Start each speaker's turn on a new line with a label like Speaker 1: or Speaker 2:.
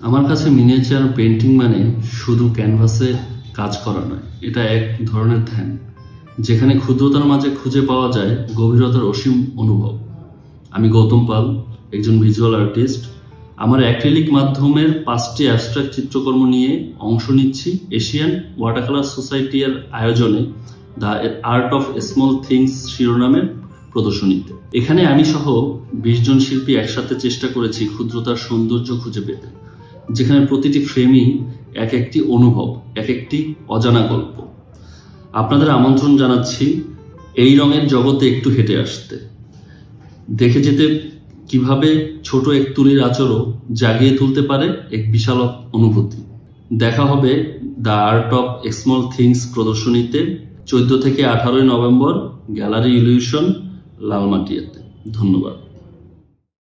Speaker 1: আমার কাছে miniature painting মানে শুধু ক্যানভাসে কাজ করা নয়, এটা এক ধরনের ধ্যান, যেখানে ক্ষুদ্রতার মাঝে খুঁজে পাওয়া যায় গভীরতার অসীম অনুভব। আমি গৌতম পাল, একজন ভিজুয়াল আর্টিস্ট। আমার অ্যাক্রিলিক মাধ্যমের 5টি অ্যাবস্ট্রাক্ট চিত্রকর্ম নিয়ে অংশ নিচ্ছি এশিয়ান ওয়াটার কালার সোসাইটি এর আয়োজনে the art of small things শিরোনামের প্রদর্শনীতে। এখানে আমি সহ 20 জন শিল্পী একসাথে চেষ্টা করেছি ক্ষুদ্রতার সৌন্দর্য খুঁজে পেতে, যেখানে প্রতিটি ফ্রেমই এক একটি অনুভব, এক একটি অজানা গল্প। আপনাদের আমন্ত্রণ জানাচ্ছি এই রঙের জগতে একটু হেঁটে আসতে, দেখে যেতে কিভাবে ছোট এক তুলির আঁচড়ও জাগিয়ে তুলতে পারে এক বিশাল অনুভূতি। দেখা হবে the art of small things প্রদর্শনীতে 14 থেকে 18 নভেম্বর গ্যালারি ইলিউশন, লালমাটিয়াতে। ধন্যবাদ।